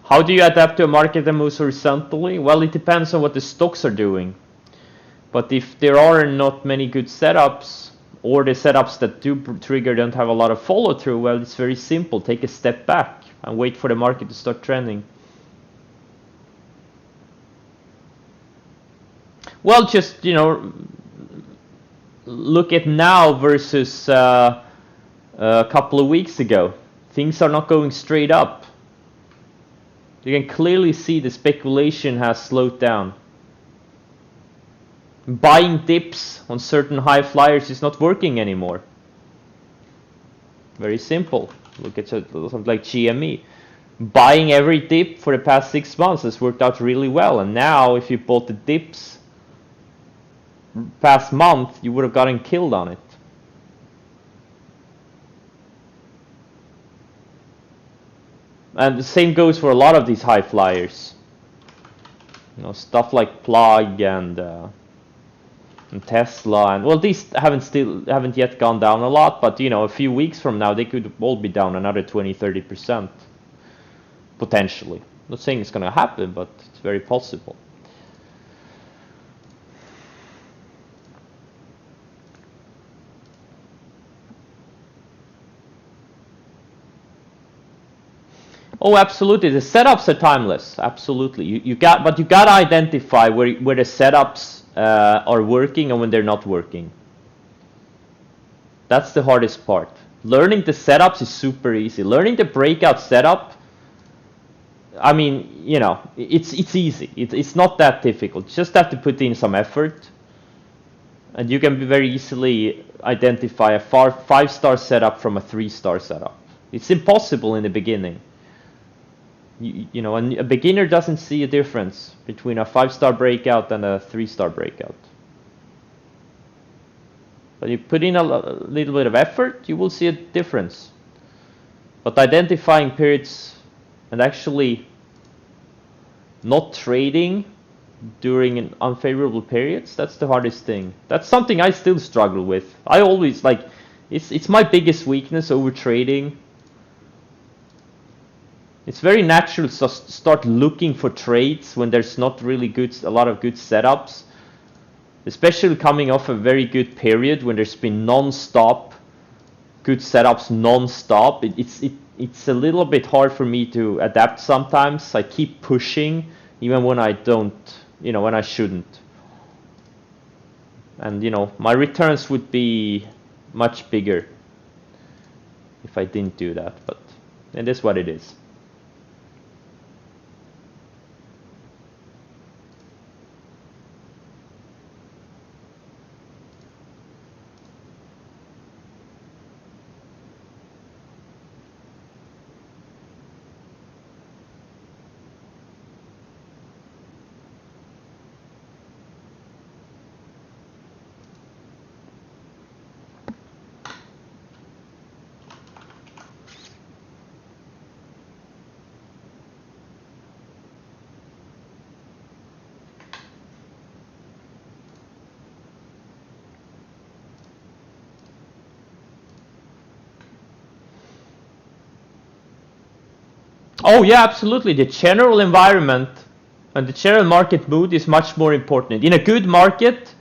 How do you adapt to a market that moves horizontally? Well, it depends on what the stocks are doing. But if there are not many good setups, or the setups that do trigger don't have a lot of follow through, well, it's very simple. Take a step back and wait for the market to start trending. Well, just, look at now versus a couple of weeks ago. Things are not going straight up. You can clearly see the speculation has slowed down. Buying dips on certain high flyers is not working anymore. Very simple. Look at something like GME. Buying every dip for the past 6 months has worked out really well. And now if you bought the dips past month, you would have gotten killed on it. And the same goes for a lot of these high flyers. Stuff like Plug and Tesla, and well, these haven't yet gone down a lot, but a few weeks from now they could all be down another 20-30% potentially. I'm not saying it's going to happen, but it's very possible. Oh, absolutely. The setups are timeless. Absolutely. You got to identify where the setups are working and when they're not working. That's the hardest part. Learning the setups is super easy. Learning the breakout setup, I mean, you know, it's easy. It's not that difficult. Just have to put in some effort, and you can very easily identify a 5-star setup from a 3-star setup. It's impossible in the beginning. You know, a beginner doesn't see a difference between a 5-star breakout and a 3-star breakout. But you put in a little bit of effort, you will see a difference. But identifying periods and actually not trading during unfavorable periods, that's the hardest thing. That's something I still struggle with. I always like, it's my biggest weakness, over trading. It's very natural to start looking for trades when there's not really a lot of good setups, especially coming off a very good period when there's been non-stop good setups non-stop. It's a little bit hard for me to adapt sometimes. I keep pushing even when I don't, you know, when I shouldn't. And you know, my returns would be much bigger if I didn't do that, but it is what it is. Oh yeah, absolutely. The general environment and the general market mood is much more important. In a good market,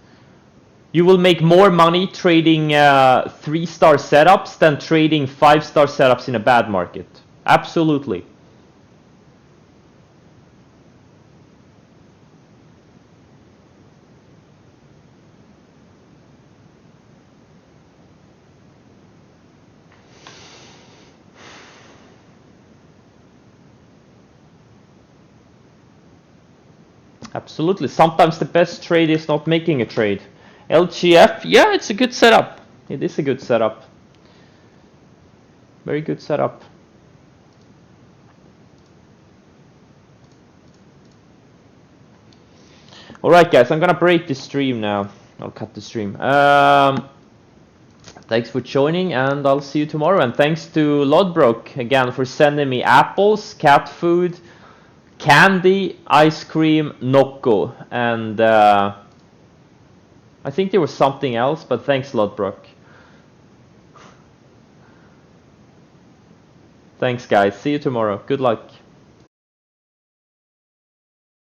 you will make more money trading 3-star setups than trading 5-star setups in a bad market. Absolutely. Absolutely. Sometimes the best trade is not making a trade. LGF, yeah, it's a good setup. It is a good setup. Very good setup. Alright guys, I'm gonna break the stream now. I'll cut the stream. Thanks for joining, and I'll see you tomorrow. And thanks to Lodbrok again for sending me apples, cat food, candy, ice cream, Nocco, and I think there was something else, but thanks Lodbrok. Thanks guys, see you tomorrow. Good luck.